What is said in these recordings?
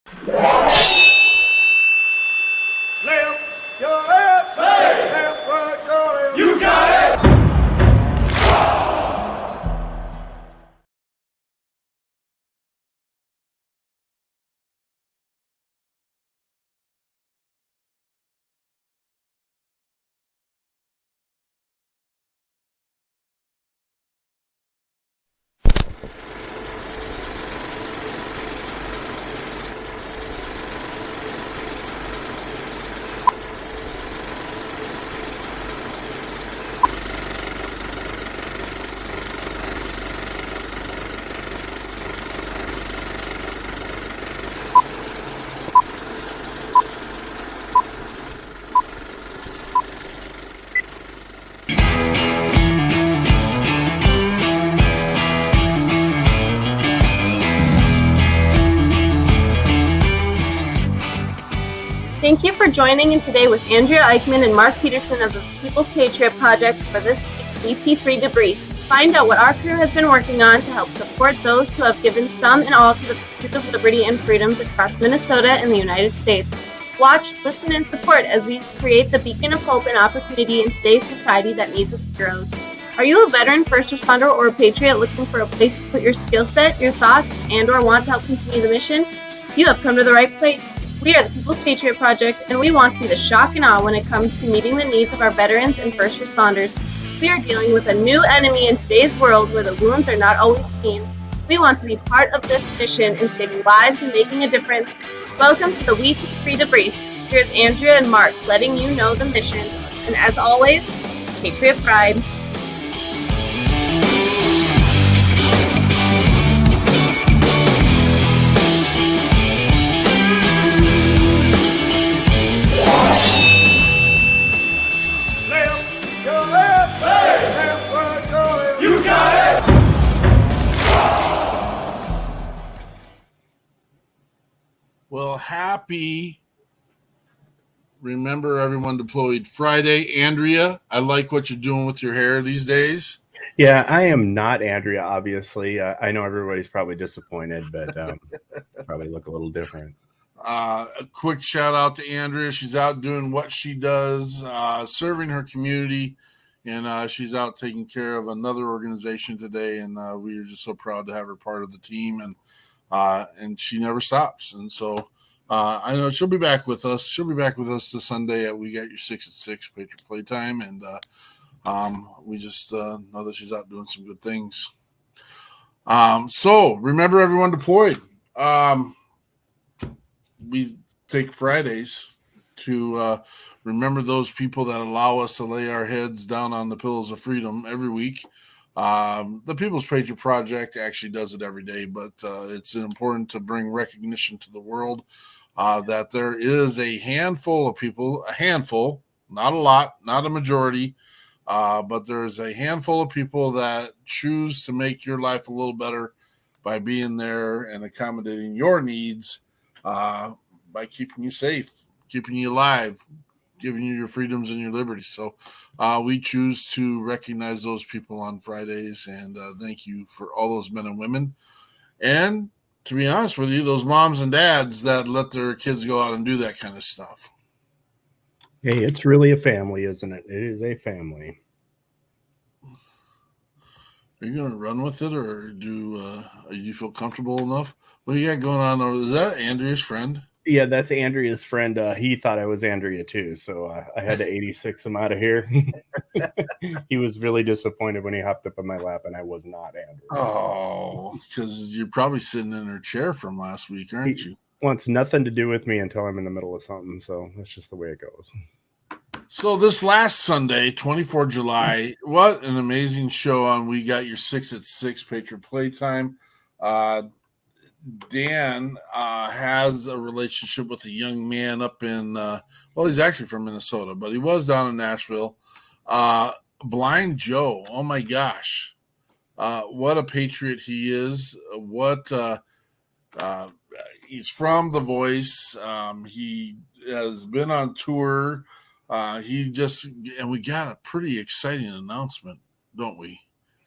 Left, your left, hey. Left, right, your left. You got it. Thank you for joining in today with Andrea Eichmann and Mark Peterson of the People's Patriot Project for this week's WeP3 Debrief. Find out what our crew has been working on to help support those who have given some and all to the pursuit of liberty and freedoms across Minnesota and the United States. Watch, listen, and support as we create the beacon of hope and opportunity in today's society that needs its heroes. Are you a veteran, first responder, or a patriot looking for a place to put your skill set, your thoughts, and or want to help continue the mission? You have come to the right place. We are the People's Patriot Project, and we want to be the shock and awe when it comes to meeting the needs of our veterans and first responders. We are dealing with a new enemy in today's world where the wounds are not always seen. We want to be part of this mission in saving lives and making a difference. Welcome to the WeP3 Debrief. Here's Andrea and Mark letting you know the mission. And as always, Patriot Pride. Well, happy Remember Everyone Deployed Friday. Andrea, I like what you're doing with your hair these days. Yeah, I am not Andrea, obviously. I know everybody's probably disappointed, but probably look a little different. A quick shout out to Andrea. She's out doing what she does, serving her community, and she's out taking care of another organization today, and we are just so proud to have her part of the team, and she never stops. And so I know she'll be back with us. She'll be back with us this Sunday at We Got Your 6 at 6 Patriot Playtime, and we just know that she's out doing some good things. So remember everyone deployed. We take Fridays to remember those people that allow us to lay our heads down on the pillows of freedom every week. The People's Patriot Project actually does it every day, but it's important to bring recognition to the world that there is a handful of people, not a lot, not a majority, but there's a handful of people that choose to make your life a little better by being there and accommodating your needs by keeping you safe, keeping you alive, giving you your freedoms and your liberties. So we choose to recognize those people on Fridays, and thank you for all those men and women. And to be honest with you, those moms and dads that let their kids go out and do that kind of stuff. Hey, it's really a family, isn't it? It is a family. Are you going to run with it, or do you feel comfortable enough? What do you got going on over there? Is that Andrea's friend? Yeah, that's Andrea's friend. He thought I was Andrea too, so I had to 86 him out of here. He was really disappointed when he hopped up on my lap, and I was not Andrea. Oh, because you're probably sitting in her chair from last week, aren't you? Wants nothing to do with me until I'm in the middle of something, so that's just the way it goes. So this last Sunday, 24 July, what an amazing show on We Got Your 6 at 6 Patriot Playtime. Dan has a relationship with a young man up in, well, he's actually from Minnesota, but he was down in Nashville. Blind Joe, oh my gosh. What a patriot he is. He's from The Voice. He has been on tour. And we got a pretty exciting announcement, don't we?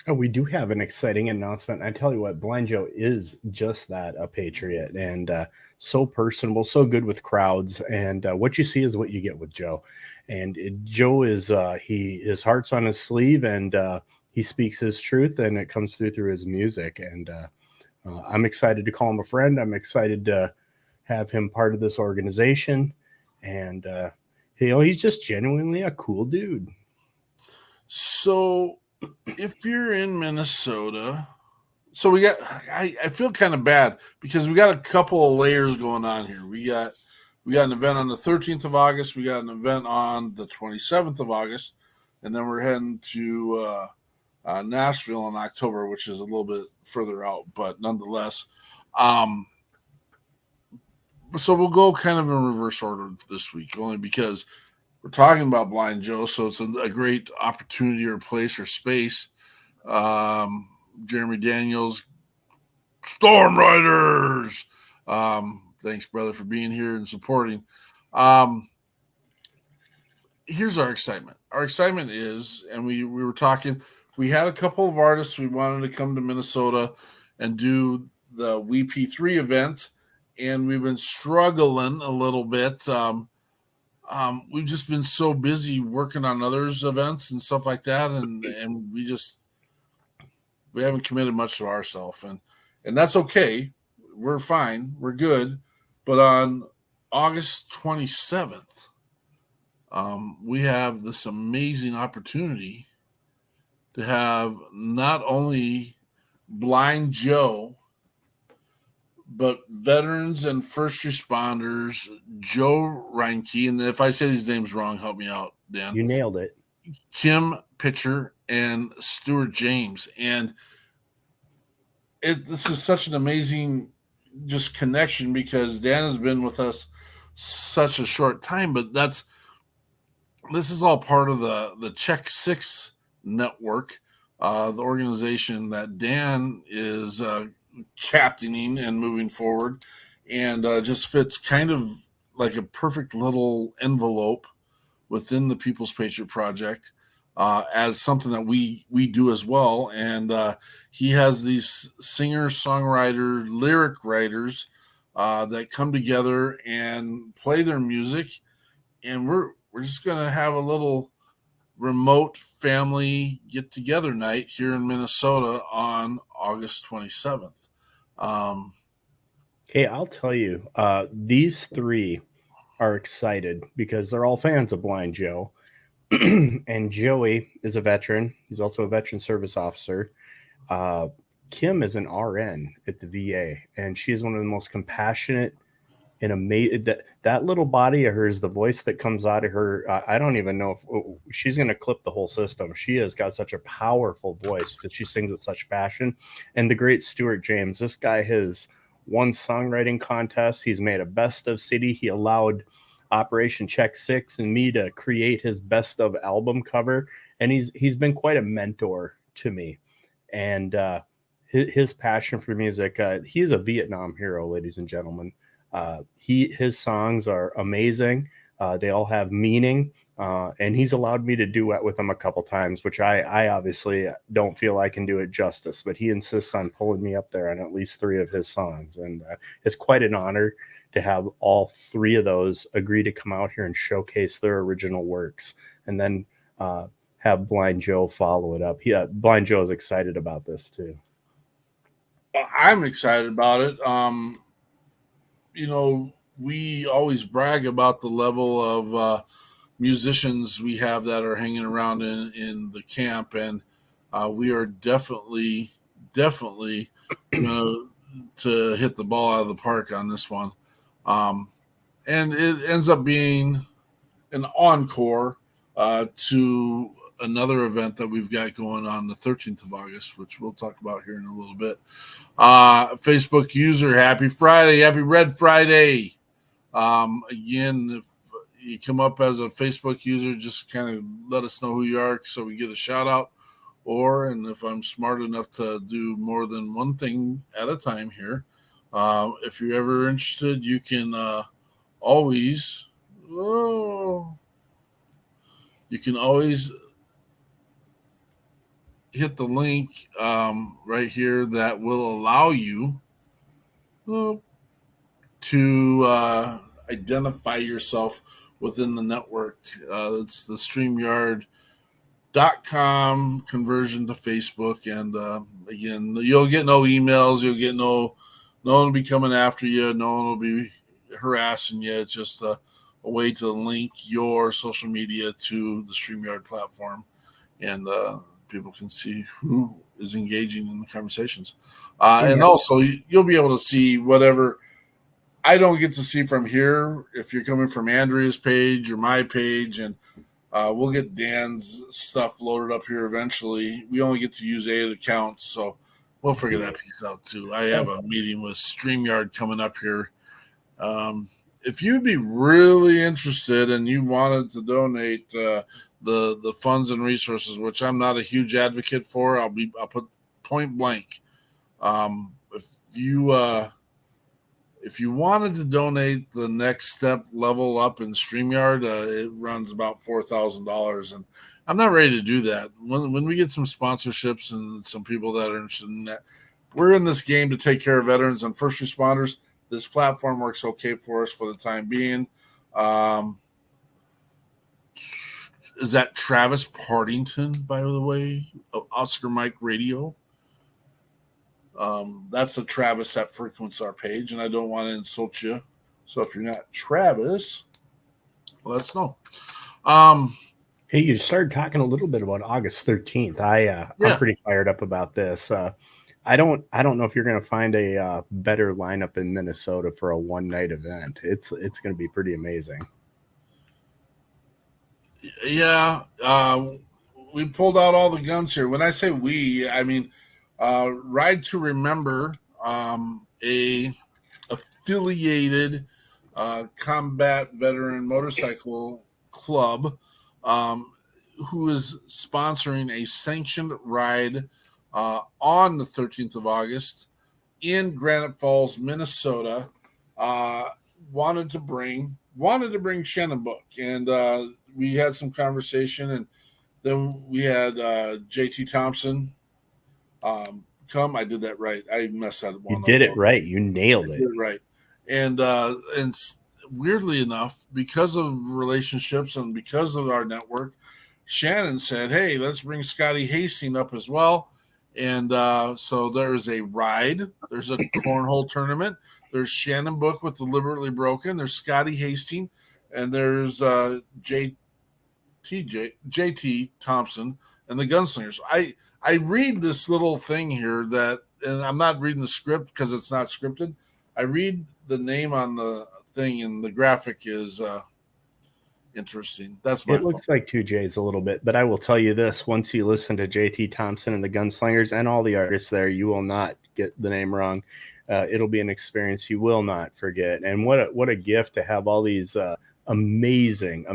Oh, we do have an exciting announcement. I tell you what, Blind Joe is just that, a patriot, and so personable, so good with crowds. And what you see is what you get with Joe. And Joe is his heart's on his sleeve, and he speaks his truth, and it comes through his music. And I'm excited to call him a friend. I'm excited to have him part of this organization, and he's just genuinely a cool dude. So if you're in Minnesota, so I feel kind of bad because we got a couple of layers going on here. We got an event on the 13th of August, we got an event on the 27th of August, and then we're heading to Nashville in October, which is a little bit further out, but nonetheless. So we'll go kind of in reverse order this week, only because we're talking about Blind Joe, so it's a great opportunity or place or space. Jeremy Daniels, Storm Riders. Thanks, brother, for being here and supporting. Here's our excitement. Our excitement is, and we were talking, we had a couple of artists we wanted to come to Minnesota and do the WeP3 event, and we've been struggling a little bit. We've just been so busy working on others events and stuff like that, and we haven't committed much to ourselves, and that's okay. We're fine. We're good. But on August 27th, we have this amazing opportunity to have not only Blind Joe, but veterans and first responders, Joe Reinke, and if I say these names wrong, help me out, Dan. You nailed it. Kim Pitcher and Stuart James. And this is such an amazing just connection because Dan has been with us such a short time, but this is all part of the Check Six network, the organization that Dan is captaining and moving forward, and just fits kind of like a perfect little envelope within the People's Patriot Project as something that we do as well. And he has these singer, songwriter, lyric writers that come together and play their music, and we're just gonna have a little remote family get together night here in Minnesota on August 27th. Hey, I'll tell you, these three are excited because they're all fans of Blind Joe. And Joey is a veteran. He's also a veteran service officer. Kim is an RN at the VA, and she is one of the most compassionate and amazing. That little body of hers, the voice that comes out of her, I don't even know if she's going to clip the whole system. She has got such a powerful voice because she sings with such passion. And the great Stuart James, this guy has won songwriting contests. He's made a best of CD. He allowed Operation Check Six and me to create his best of album cover, and he's been quite a mentor to me. And his passion for music, he is a Vietnam hero, ladies and gentlemen. His songs are amazing. They all have meaning, and he's allowed me to duet with him a couple times, which I obviously don't feel I can do it justice, but he insists on pulling me up there on at least 3 of his songs, and it's quite an honor to have all 3 of those agree to come out here and showcase their original works, and then have Blind Joe follow it up. Blind Joe is excited about this too. I'm excited about it. We always brag about the level of musicians we have that are hanging around in the camp, and we are definitely going to hit the ball out of the park on this one. And it ends up being an encore to another event that we've got going on the 13th of August, which we'll talk about here in a little bit. Facebook user, happy Friday, happy Red Friday. Again, if you come up as a Facebook user, just kind of let us know who you are so we get a shout out. And if I'm smart enough to do more than one thing at a time here, if you're ever interested, you can always hit the link right here that will allow you to identify yourself within the network. It's the StreamYard.com conversion to Facebook. And again, you'll get no emails. You'll get no one will be coming after you. No one will be harassing you. It's just a way to link your social media to the StreamYard platform. And people can see who is engaging in the conversations. And also, you'll be able to see whatever I don't get to see from here. If you're coming from Andrea's page or my page, and we'll get Dan's stuff loaded up here eventually. We only get to use 8 accounts, so we'll figure that piece out too. I have a meeting with StreamYard coming up here. If you'd be really interested and you wanted to donate the funds and resources, which I'm not a huge advocate for, I'll put point blank. If you wanted to donate the next step level up in StreamYard, it runs about $4,000, and I'm not ready to do that. When we get some sponsorships and some people that are interested in that, we're in this game to take care of veterans and first responders. This platform works okay for us for the time being. Is that Travis Partington, by the way, of Oscar Mike Radio? That's a Travis that frequents our page, and I don't want to insult you. So if you're not Travis, let us know. Hey, you started talking a little bit about August 13th. I'm pretty fired up about this. I don't know if you're going to find a better lineup in Minnesota for a one-night event. It's going to be pretty amazing. Yeah, we pulled out all the guns here. When I say we, I mean Ride to Remember, a affiliated combat veteran motorcycle club, who is sponsoring a sanctioned ride on the 13th of August in Granite Falls, Minnesota. Wanted to bring Shannon Book, and we had some conversation, and then we had JT Thompson come. I did that right. I messed that one up. You did it right. You nailed it. Right. And weirdly enough, because of relationships and because of our network, Shannon said, "Hey, let's bring Scotty Hastings up as well." And so there's a ride. There's a cornhole tournament. There's Shannon Book with Deliberately Broken. There's Scotty Hastings, and there's JT Thompson and the Gunslingers. I read this little thing here and I'm not reading the script because it's not scripted. I read the name on the thing, and the graphic is interesting. That's my It looks like 2J's a little bit, but I will tell you this: once you listen to JT Thompson and the Gunslingers and all the artists there, you will not get the name wrong. It'll be an experience you will not forget. And what a gift to have all these amazing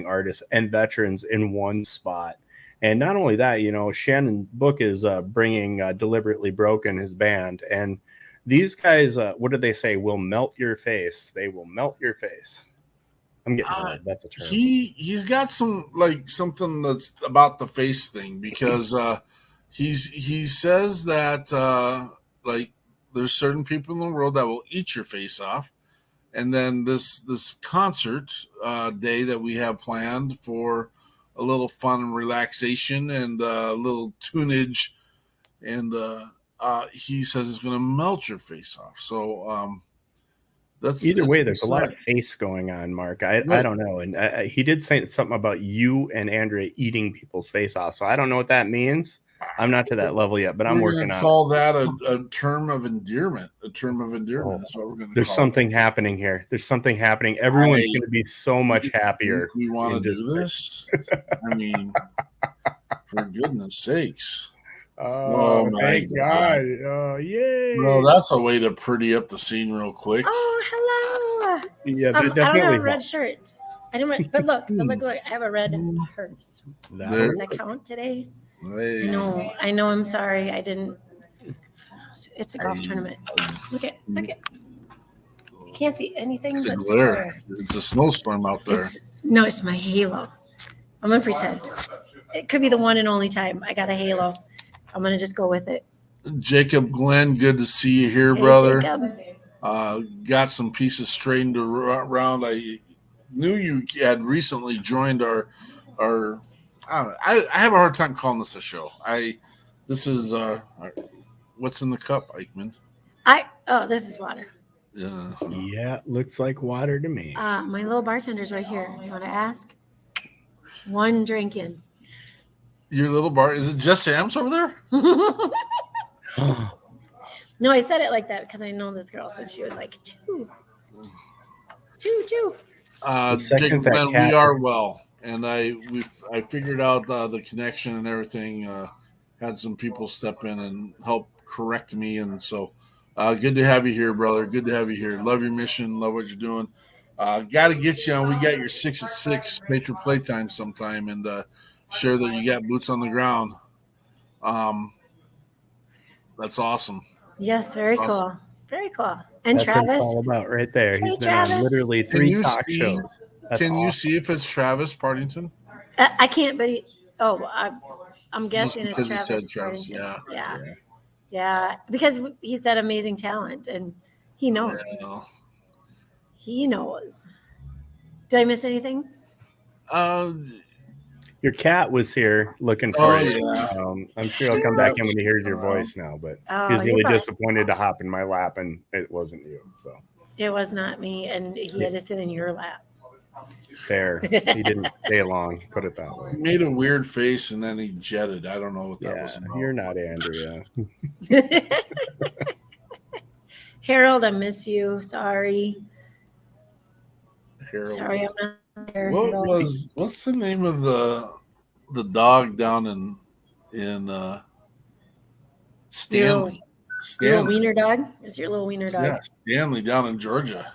artists and veterans in one spot. And not only that, Shannon Book is bringing Deliberately Broken, his band, and these guys, what did they say? Will melt your face. They will melt your face. I'm getting old. That's a term. He's got something that's about the face thing, because he says that there's certain people in the world that will eat your face off, and then this concert day that we have planned for a little fun and relaxation and a little tunage, and he says it's going to melt your face off. So that's either way. There's a lot of face going on, Mark. I don't know, and he did say something about you and Andrea eating people's face off. So I don't know what that means. I'm not to that level yet, but I'm working on. Call that a term of endearment. A term of endearment is what we're going to. There's something happening here. There's something happening. Everyone's going to be so much happier. We want to do this. I mean, for goodness sakes! Oh my God! Oh yay! Well, that's a way to pretty up the scene real quick. Oh, hello. Yeah, I don't have a red shirt. I don't. But look! I have a red purse. Does that count today? Hey. I know. I'm sorry. I didn't. It's a golf tournament. Look at. You can't see anything. It's a but glare. It's a snowstorm out there. It's my halo. I'm gonna pretend. It could be the one and only time I got a halo. I'm gonna just go with it. Jacob Glenn, good to see you here, Hey, brother. Jacob. Got some pieces straightened around. I knew you had recently joined our. I don't know, I have a hard time calling this a show. This is what's in the cup, Eichmann. This is water. Yeah, looks like water to me. My little bartender's right here. You want to ask? One drink in. Your little bar, is it just Sam's over there? No, I said it like that because I know this girl since she was like two. Jacob Glenn, we are well, and I figured out the connection and everything. Had some people step in and help correct me, and so good to have you here, brother. Good to have you here. Love your mission. Love what you're doing. Got to get you on. We got your 6 at 6 Patriot playtime sometime, and share that you got boots on the ground. That's awesome. Yes, very Awesome. cool. Very cool. And That's Travis. what it's all about right there. Hey, He's been on Travis. literally 3 talk shows. That's Can you awesome. see if it's Travis Partington? I can't, but I'm guessing it's because he Travis. said Travis, Partington. Yeah, because he said amazing talent, and he knows. Yeah. He knows. Did I miss anything? Your cat was here looking for you. Yeah. I'm sure he'll come back in when he hears your voice now, but he's really disappointed to hop in my lap, and it wasn't you. So it was not me, and he had to sit in your lap. There, he didn't stay long. Put it that way. He made a weird face, and then he jetted. I don't know what that was about. You're not Andrea. Harold, I miss you. Sorry. Harold. Sorry, I'm not there. What's the name of the dog down in Stanley? Your little wiener dog? Is your little wiener dog? Yeah, Stanley down in Georgia.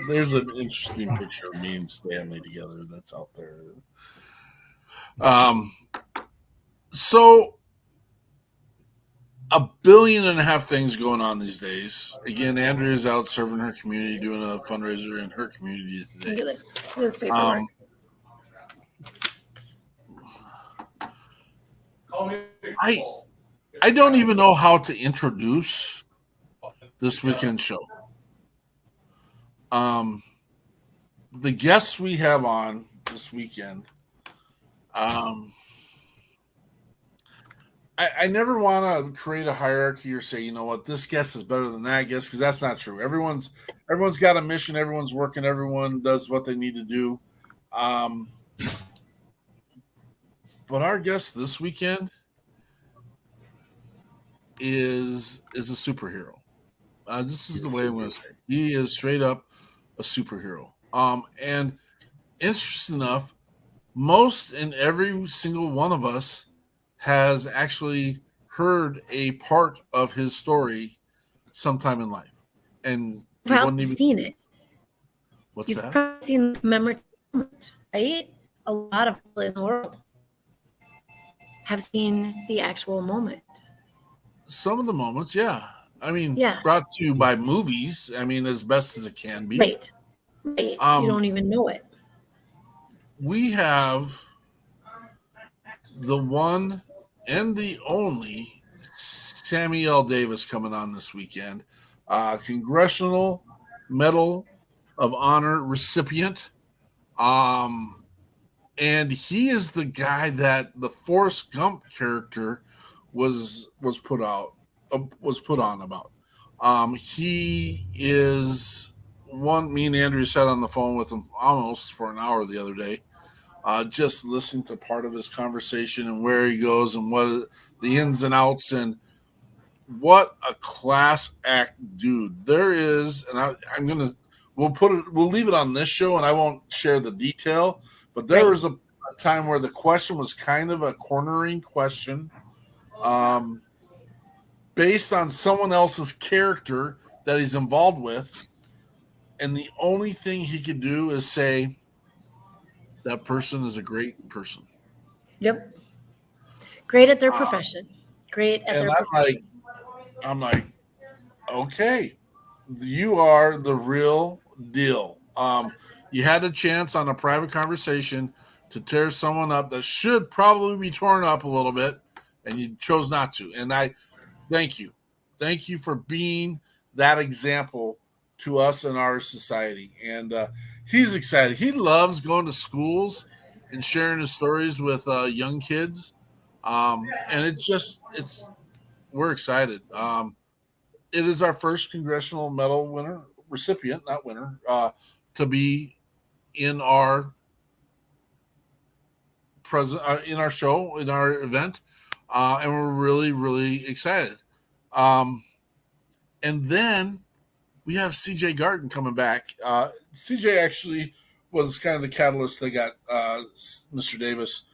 There's an interesting picture of me and Stanley together that's out there. So 1.5 billion things going on these days. Again, Andrea's out serving her community, doing a fundraiser in her community today. Look at this paperwork. I don't even know how to introduce this weekend show. The guests we have on this weekend, I never want to create a hierarchy or say, you know what, this guest is better than that guest, because that's not true. Everyone's got a mission. Everyone's working. Everyone does what they need to do. But our guest this weekend is a superhero. This is the way I'm going to say it. He is straight up a superhero. And interesting enough, most and every single one of us has actually heard a part of his story sometime in life. And probably seen it. What's You've that? probably seen the memory, right? A lot of people in the world have seen the actual moment. Some of the moments, yeah. I mean, Yeah. brought to you by movies. I mean, as best as it can be. Right. You don't even know it. We have the one and the only Samuel Davis coming on this weekend. Congressional Medal of Honor recipient. And he is the guy that the Forrest Gump character was put on about. He is one. Me and Andrew sat on the phone with him almost for an hour the other day, just listening to part of his conversation and where he goes and what the ins and outs, and what a class act dude there is. And we'll leave it on this show, and I won't share the detail. But there was a time where the question was kind of a cornering question, based on someone else's character that he's involved with. And the only thing he could do is say, that person is a great person. Yep. Great at their profession. Great at their profession. I'm like, okay, you are the real deal. You had a chance on a private conversation to tear someone up that should probably be torn up a little bit, and you chose not to. And I thank you. Thank you for being that example to us in our society. And he's excited. He loves going to schools and sharing his stories with young kids. And we're excited. It is our first Congressional Medal recipient, to be in our in our show, in our event, and we're really, really excited. And then we have CJ Garden coming back. CJ actually was kind of the catalyst that got Mr. Davis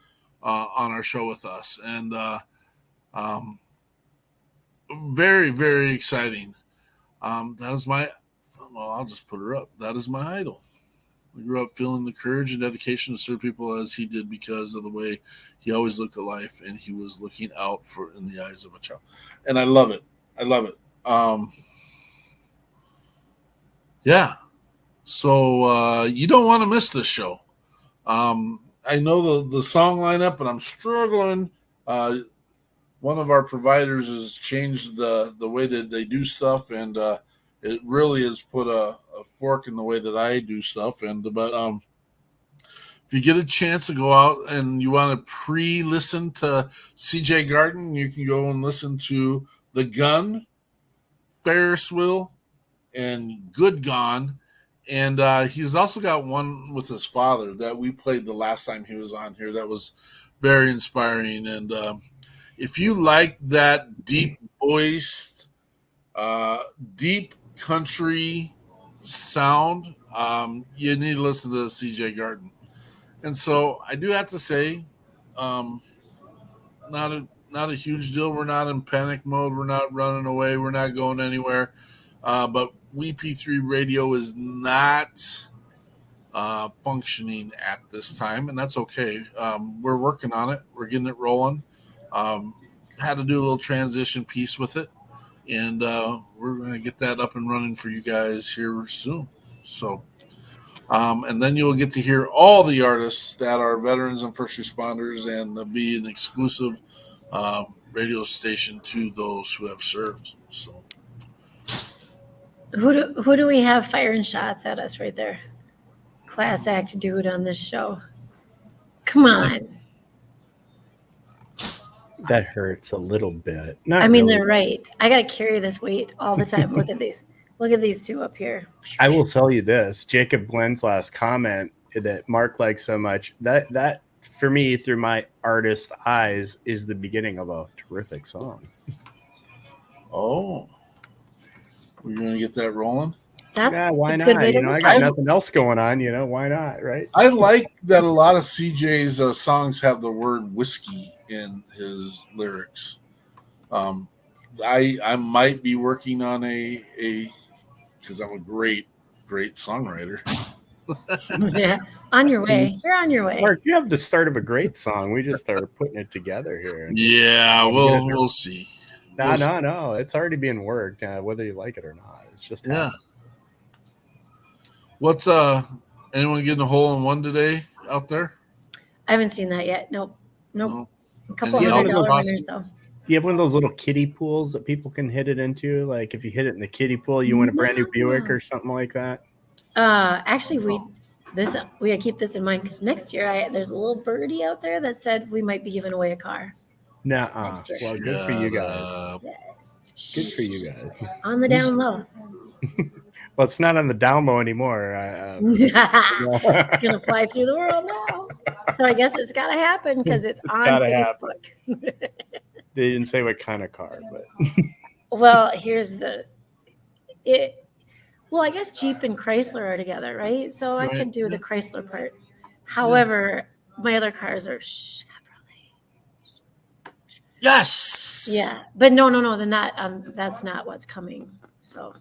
on our show with us, and very, very exciting. That is I'll just put her up. That is my idol. I grew up feeling the courage and dedication to serve people as he did because of the way he always looked at life, and he was looking out in the eyes of a child. And I love it. I love it. Yeah. So you don't want to miss this show. I know the song lineup, but I'm struggling. One of our providers has changed the way that they do stuff, and it really has put a fork in the way that I do stuff. But if you get a chance to go out and you want to pre-listen to CJ Garden, you can go and listen to The Gun, Ferris Wheel, and Good Gone. And he's also got one with his father that we played the last time he was on here. That was very inspiring. And if you like that deep voiced, deep country sound, you need to listen to CJ Garden. And so I do have to say, not a huge deal. We're not in panic mode. We're not running away. We're not going anywhere. But WeP3 Radio is not functioning at this time, and that's okay. We're working on it. We're getting it rolling. Had to do a little transition piece with it, and we're going to get that up and running for you guys here soon. So, and then you'll get to hear all the artists that are veterans and first responders, and be an exclusive radio station to those who have served. So. Who do we have firing shots at us right there? Class act dude on this show. Come on. That hurts a little bit. They're right. I got to carry this weight all the time. Look at these. Look at these two up here. I will tell you this. Jacob Glenn's last comment that Mark likes so much, that for me, through my artist eyes, is the beginning of a terrific song. Oh. We're going to get that rolling? Why not? I got nothing else going on. Why not, right? I like that a lot of CJ's songs have the word whiskey in his lyrics. I might be working on because I'm a great songwriter. Yeah, on your way. You're on your way. Mark, you have the start of a great song. We just started putting it together here. Yeah, we'll see. No. It's already being worked, whether you like it or not. It's just happening. What's anyone getting a hole in one today out there? I haven't seen that yet. Nope. No. A couple $100 winners though. You have one of those little kiddie pools that people can hit it into. Like if you hit it in the kiddie pool, you win a brand new Buick or something like that. Actually, we gotta keep this in mind because next year there's a little birdie out there that said we might be giving away a car. Nuh-uh. Well, good for you guys. Yes. Good for you guys. On the down low. Well, it's not on the down low anymore. It's going to fly through the world now. So I guess it's got to happen because it's on Facebook. They didn't say what kind of car, but. Well, I guess Jeep and Chrysler are together, right? So I can do the Chrysler part. However, my other cars are Chevrolet. Yes. Yeah, but no. Then that's not what's coming. So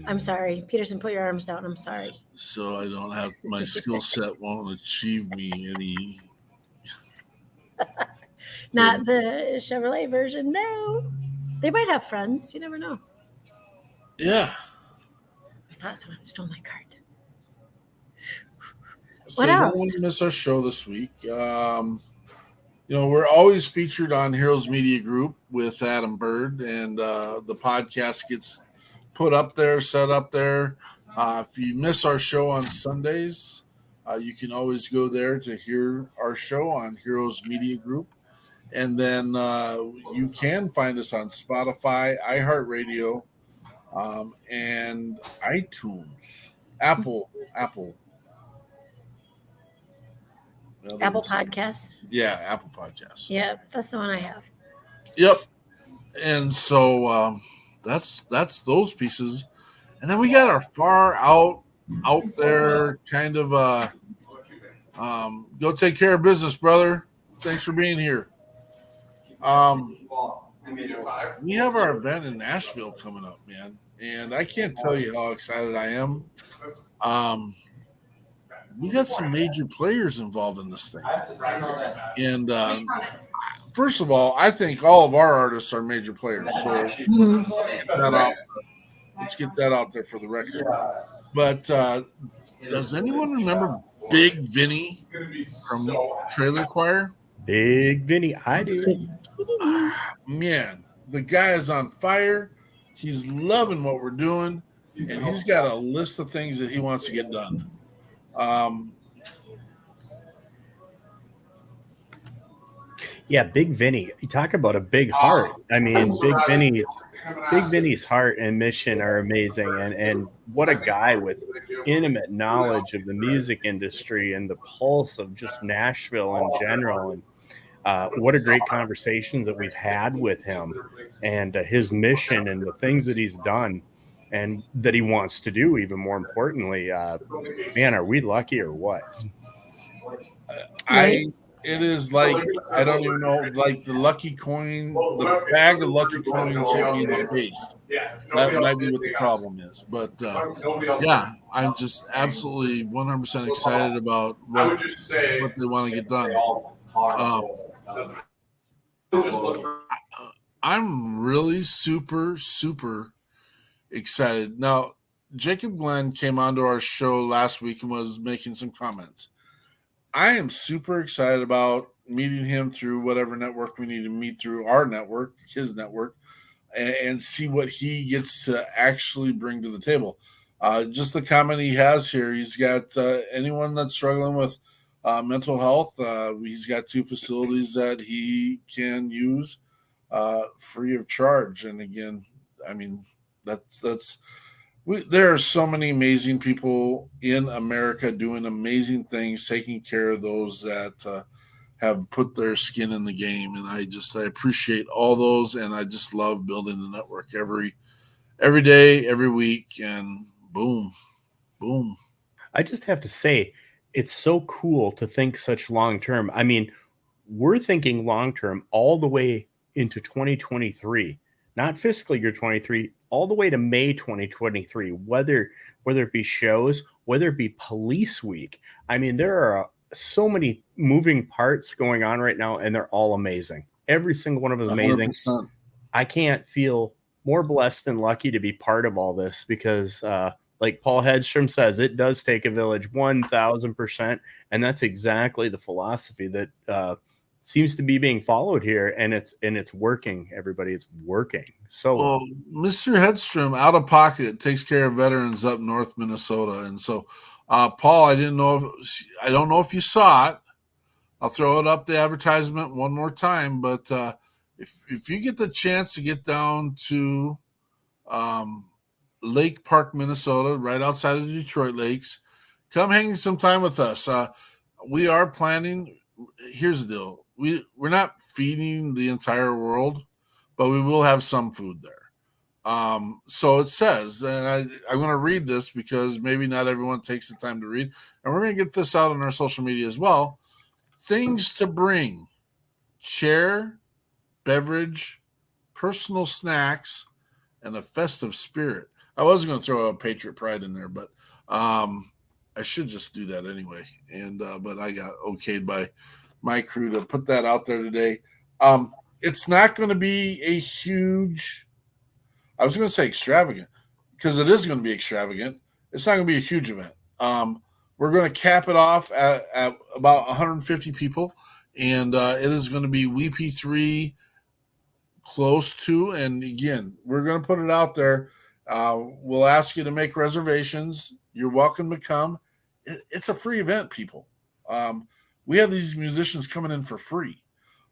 I'm sorry, Peterson. Put your arms down. I'm sorry. So I don't have my skill set won't achieve me any. Not the Chevrolet version. No, they might have friends. You never know. Yeah. I thought someone stole my card. What don't else? want to miss our show this week. We're always featured on Heroes Media Group with Adam Bird, and the podcast gets put up there, set up there. If you miss our show on Sundays, you can always go there to hear our show on Heroes Media Group. And then you can find us on Spotify, iHeartRadio, and iTunes, Apple. Apple Podcasts. Yeah, Apple Podcasts. Yeah, that's the one I have. Yep. And so that's those pieces. And then we got our far out there kind of go take care of business, brother. Thanks for being here. We have our event in Nashville coming up, man. And I can't tell you how excited I am. We got some major players involved in this thing. And first of all, I think all of our artists are major players. So let's get that out there for the record. But does anyone remember Big Vinny from Trailer Choir? Big Vinny, I do. Man, the guy is on fire. He's loving what we're doing, and he's got a list of things that he wants to get done. Yeah, Big Vinny. You talk about a big heart. I mean, Big Vinny's heart and mission are amazing, and what a guy with intimate knowledge of the music industry and the pulse of just Nashville in general. And what a great conversations that we've had with him, and his mission and the things that he's done and that he wants to do. Even more importantly, man, are we lucky or what? It is like, I don't even know, like the lucky coin, the bag of lucky coins hit me in the face. That might be what the problem is. But yeah, I'm just absolutely 100% excited about what they want to get done. I'm really super, super excited. Now, Jacob Glenn came onto our show last week and was making some comments. I am super excited about meeting him through whatever network we need to meet through, our network, his network, and see what he gets to actually bring to the table. Just the comment he has here, he's got anyone that's struggling with mental health. He's got 2 facilities that he can use free of charge. And again, I mean, there are so many amazing people in America doing amazing things, taking care of those that have put their skin in the game. And I appreciate all those. And I just love building the network every day, every week, and boom, boom. I just have to say, it's so cool to think such long-term. I mean, we're thinking long-term all the way into 2023, not fiscal year 23, all the way to May 2023, whether it be shows, whether it be police week. I mean, there are so many moving parts going on right now, and they're all amazing. Every single one of them is amazing. 100%. I can't feel more blessed and lucky to be part of all this because, like Paul Hedstrom says, it does take a village 1,000%. And that's exactly the philosophy that seems to be being followed here. And it's working, everybody. It's working. So, well, Mr. Hedstrom, out of pocket, takes care of veterans up north Minnesota. And so, Paul, I don't know if you saw it. I'll throw it up the advertisement one more time. But if you get the chance to get down to Lake Park, Minnesota, right outside of the Detroit Lakes, come hang some time with us. We are planning. Here's the deal. We're not feeding the entire world, but we will have some food there. So it says, and I'm going to read this because maybe not everyone takes the time to read, and we're going to get this out on our social media as well. Things to bring: chair, beverage, personal snacks, and a festive spirit. I was going to throw a Patriot Pride in there, but I should just do that anyway. And but I got okayed by my crew to put that out there today. It's not going to be a huge, I was going to say extravagant, because it is going to be extravagant. It's not going to be a huge event. we're going to cap it off at about 150 people, and it is going to be WeP3 close to. And again, we're going to put it out there. We'll ask you to make reservations. You're welcome to come. It's a free event, people. We have these musicians coming in for free.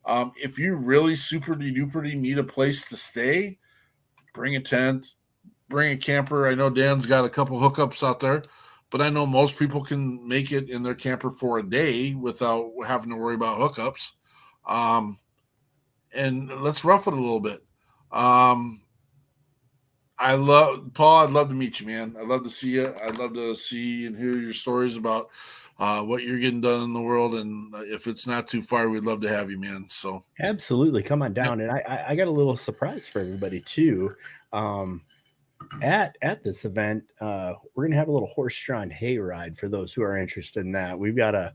If you really super duper need a place to stay, bring a tent, bring a camper. I know Dan's got a couple hookups out there, but I know most people can make it in their camper for a day without having to worry about hookups. And let's rough it a little bit. Paul, I'd love to meet you, man. I'd love to see you. I'd love to see and hear your stories about what you're getting done in the world. And if it's not too far, we'd love to have you, man. So absolutely, come on down. And I got a little surprise for everybody too. At this event, we're gonna have a little horse-drawn hayride for those who are interested in that. We've got a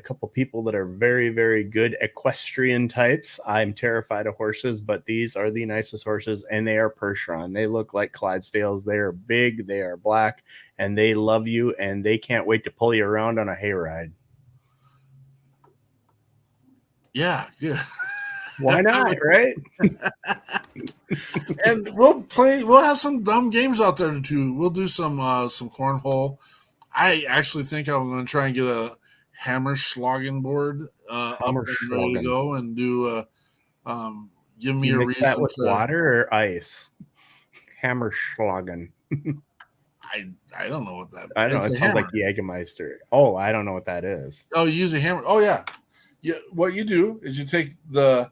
couple people that are very, very good equestrian types. I'm terrified of horses, but these are the nicest horses, and they are Percheron. They look like Clydesdales. They are big, they are black, and they love you, and they can't wait to pull you around on a hayride. yeah. Why not, right? And we'll have some dumb games out there too. We'll do some cornhole. I actually think I'm going to try and get a Hammerschlagen board up and ready to go and do give me a reason that with water or ice. Hammerschlagen. I don't know what that. I don't know. It sounds like Jägermeister. Oh, I don't know what that is. Oh, you use a hammer. Oh yeah. What you do is you take the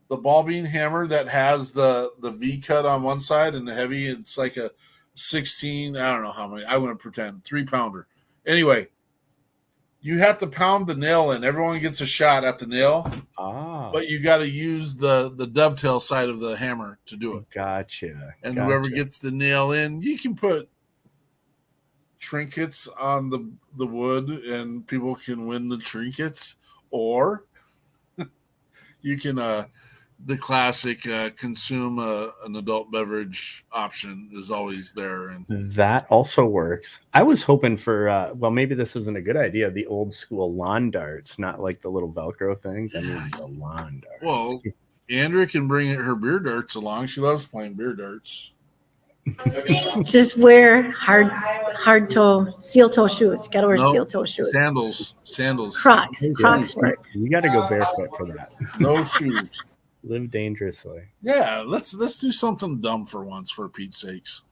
ball bean hammer that has the V cut on one side and the heavy. It's like a 16. I don't know how many. I want to pretend 3-pounder. Anyway, you have to pound the nail in. Everyone gets a shot at the nail. But you got to use the dovetail side of the hammer to do it. Gotcha. And whoever gets the nail in, you can put trinkets on the wood, and people can win the trinkets, or you can the classic consume an adult beverage option is always there, and that also works. I was hoping for well, maybe this isn't a good idea, the old school lawn darts, not like the little Velcro things. I mean the lawn darts. Well, Andrea can bring her beer darts along. She loves playing beer darts. Just wear hard toe, steel toe shoes. You gotta wear steel toe shoes. Sandals. Crocs work. You got to go barefoot for that. No shoes. Live dangerously. Yeah, let's do something dumb for once, for Pete's sakes.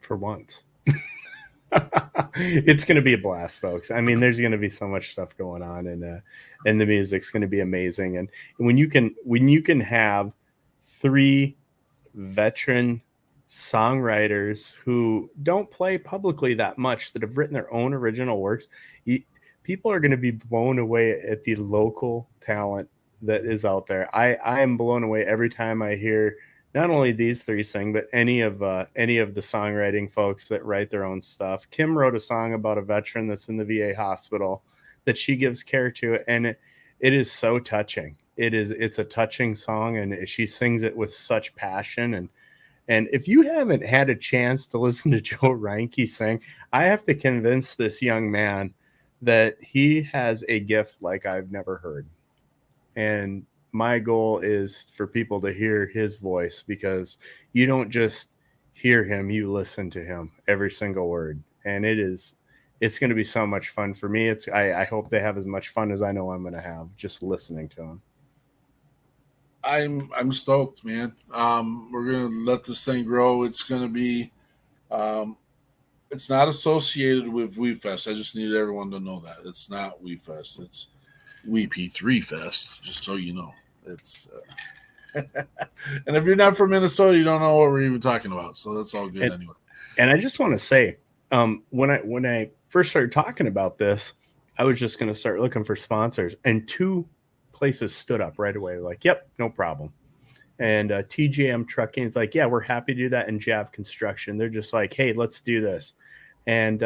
For once. It's going to be a blast, folks. I mean, there's going to be so much stuff going on, and the music's going to be amazing. And when you can have 3 veteran songwriters who don't play publicly that much, that have written their own original works, people are going to be blown away at the local talent that is out there. I am blown away every time I hear not only these 3 sing, but any of the songwriting folks that write their own stuff. Kim wrote a song about a veteran that's in the VA hospital that she gives care to, and it is so touching. It's a touching song, and she sings it with such passion. And if you haven't had a chance to listen to Joe Reinke sing, I have to convince this young man that he has a gift like I've never heard. And my goal is for people to hear his voice, because you don't just hear him, you listen to him, every single word. And it's going to be so much fun for me. I hope they have as much fun as I know I'm going to have just listening to him. I'm stoked, man. We're going to let this thing grow. It's going to be it's not associated with WeFest. I just need everyone to know that. It's not WeFest. It's WeP3 Fest, just so you know. It's and if you're not from Minnesota, you don't know what we're even talking about. So that's all good anyway. And I just want to say, when I first started talking about this, I was just going to start looking for sponsors, and 2 places stood up right away, like, yep, no problem. And TGM Trucking is like, yeah, we're happy to do that. And Jav Construction, they're just like, hey, let's do this. And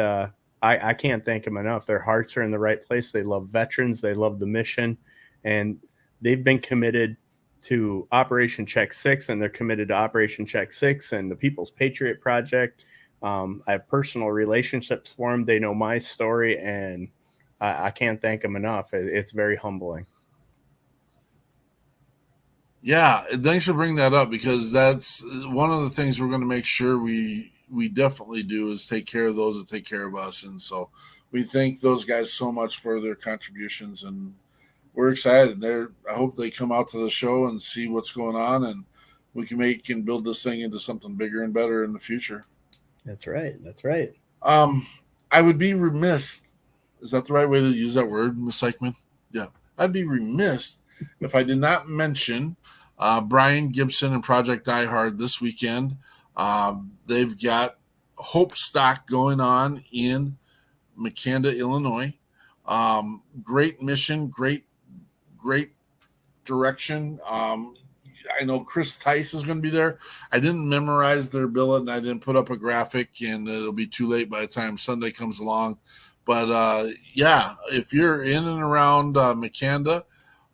I can't thank them enough. Their hearts are in the right place. They love veterans. They love the mission. And they've been committed to Operation Check 6, and they're committed to Operation Check 6 and the People's Patriot Project. I have personal relationships for them. They know my story, and I can't thank them enough. It's very humbling. Yeah, thanks for bringing that up, because that's one of the things we're going to make sure we definitely do is take care of those that take care of us. And so we thank those guys so much for their contributions, and we're excited. I hope they come out to the show and see what's going on, and we can make and build this thing into something bigger and better in the future. That's right. That's right. I would be remiss. Is that the right way to use that word, Ms. Eichmann? Yeah. I'd be remiss if I did not mention Brian Gibson and Project Die Hard this weekend. They've got Hope Stock going on in Makanda, Illinois. Great mission, great direction. I know Chris Tice is going to be there. I didn't memorize their billet, and I didn't put up a graphic, and it'll be too late by the time Sunday comes along. But yeah, if you're in and around Makanda,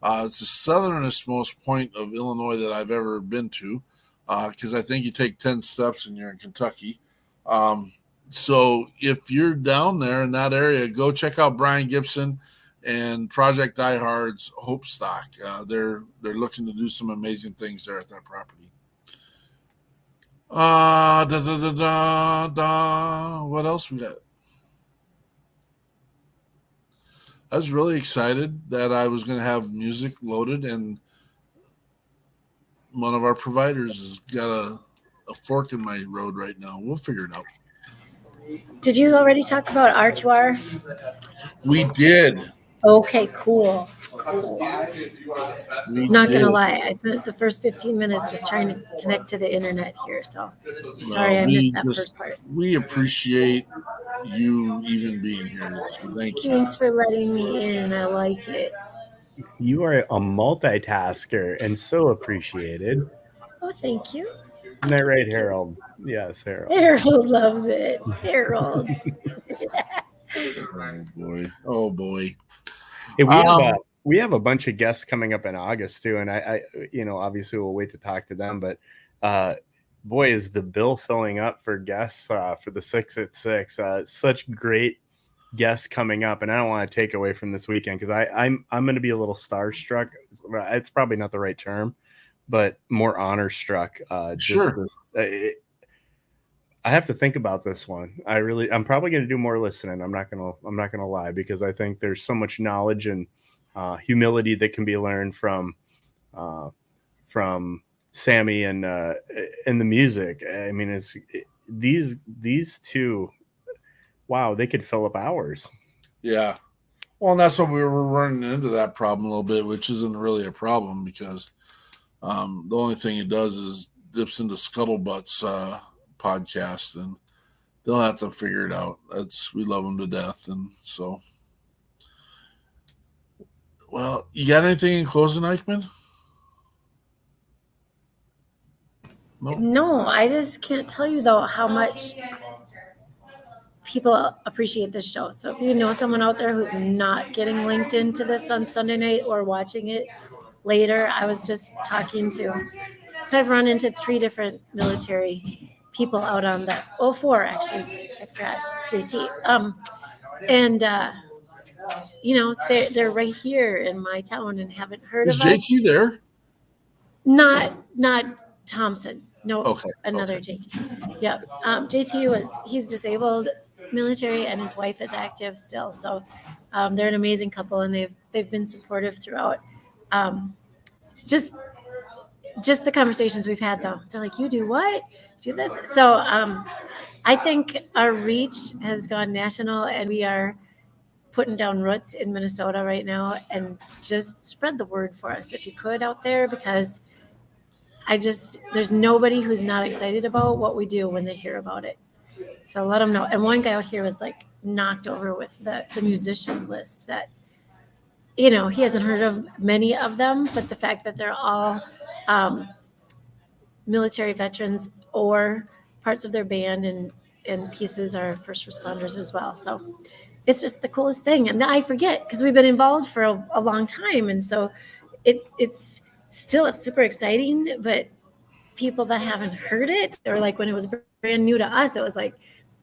it's the southernmost most point of Illinois that I've ever been to, because I think you take 10 steps and you're in Kentucky. So if you're down there in that area, go check out Brian Gibson and Project Die Hard's Hope Stock. They're looking to do some amazing things there at that property. What else we got? I was really excited that I was going to have music loaded, and one of our providers has got a fork in my road right now. We'll figure it out. Did you already talk about R2R? We did. Okay, cool. Not did. gonna lie, I spent the first 15 minutes just trying to connect to the internet here. So sorry, I missed that first part. We appreciate you even being here. So thank you. Thanks for letting me in. I like it. You are a multitasker and so appreciated. Oh, thank you. Isn't that right, Harold? Yes, Harold. Harold loves it. Harold. Oh boy. Oh boy. Hey, we have a bunch of guests coming up in August too, and I obviously we'll wait to talk to them. But boy, is the bill filling up for guests for the 6 at 6. Such great guests coming up, and I don't want to take away from this weekend because I'm going to be a little starstruck. It's probably not the right term, but more honor struck. Sure. I have to think about this one. I'm probably going to do more listening. I'm not going to lie, because I think there's so much knowledge and humility that can be learned from Sammy and the music. I mean, these two, wow, they could fill up hours. Yeah. Well, and that's what we were running into, that problem a little bit, which isn't really a problem, because the only thing it does is dips into Scuttlebutt's podcast, and they'll have to figure it out. We love them to death. And so, well, you got anything in closing, Eichmann? No, I just can't tell you though how much people appreciate this show. So if you know someone out there who's not getting linked into this on Sunday night or watching it later, I was just talking to. So I've run into 3 different military people out on the 4 actually. I forgot JT. They're right here in my town and haven't heard of us. Is JT there? Not Thompson. No, okay. Another okay. JT. Yep. JT he's disabled military, and his wife is active still. So they're an amazing couple, and they've been supportive throughout. Just the conversations we've had though. They're like, you do what? Do this. So I think our reach has gone national, and we are putting down roots in Minnesota right now, and just spread the word for us if you could out there, because there's nobody who's not excited about what we do when they hear about it. So let them know. And one guy out here was like knocked over with the musician list that, he hasn't heard of many of them, but the fact that they're all military veterans or parts of their band and pieces are first responders as well. So it's just the coolest thing. And I forget, because we've been involved for a long time. And so it's still super exciting, but people that haven't heard it, or like when it was brand new to us, it was like,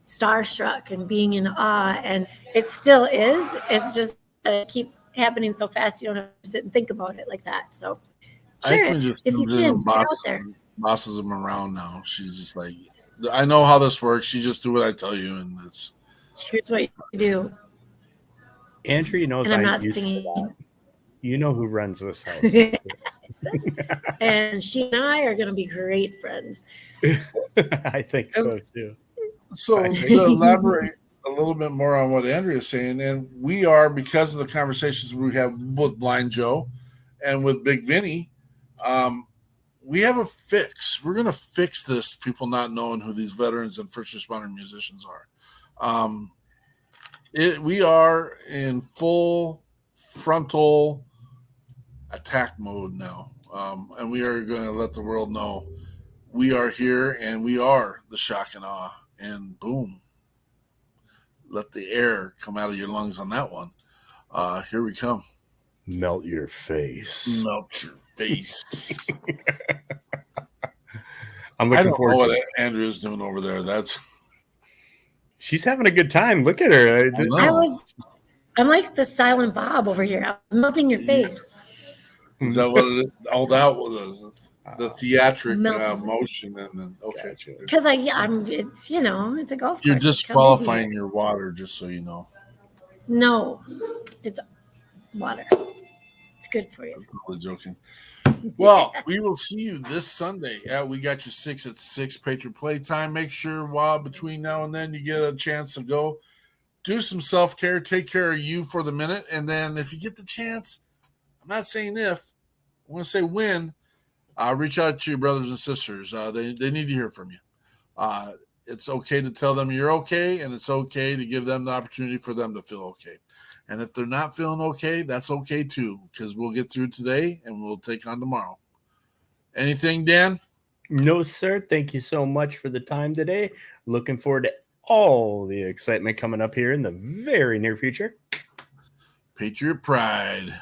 starstruck and being in awe, and it still is. It's just it keeps happening so fast you don't have to sit and think about it like that. So share Eichmann it just if you comes in can. and Get out there. bosses them around now. She's just like, I know how this works. You just do what I tell you, and it's. Here's what you do. Andrew knows And I'm I not used to singing. that. You know who runs this house. And she and I are going to be great friends. I think so too. So to elaborate a little bit more on what Andrea is saying, and we are, because of the conversations we have with Blind Joe and with Big Vinny, we have a fix. We're going to fix this, people not knowing who these veterans and first responder musicians are. We are in full frontal attack mode now. And we are going to let the world know we are here and we are the shock and awe. And boom, let the air come out of your lungs on that one. Here we come. Melt your face. Melt your face. I'm I looking don't forward know to what it. Andrea's doing over there. She's having a good time. Look at her. I'm like the silent Bob over here. I was melting your face. Is that what it is? Oh, that was the theatric Melting. motion, and then okay. Because I'm it's it's a golf course. You're It's come disqualifying easy. your water, just so you know. No, it's water. It's good for you. I'm totally joking. Well, we will see you this Sunday. We got you 6 at 6 Patriot Playtime. Make sure while between now and then you get a chance to go do some self-care, take care of you for the minute, and then if you get the chance, I'm not saying if, I want to say when, reach out to your brothers and sisters. They need to hear from you. It's okay to tell them you're okay, and it's okay to give them the opportunity for them to feel okay. And if they're not feeling okay, that's okay too, because we'll get through today and we'll take on tomorrow. Anything, Dan? No, sir. Thank you so much for the time today. Looking forward to all the excitement coming up here in the very near future. Patriot Pride.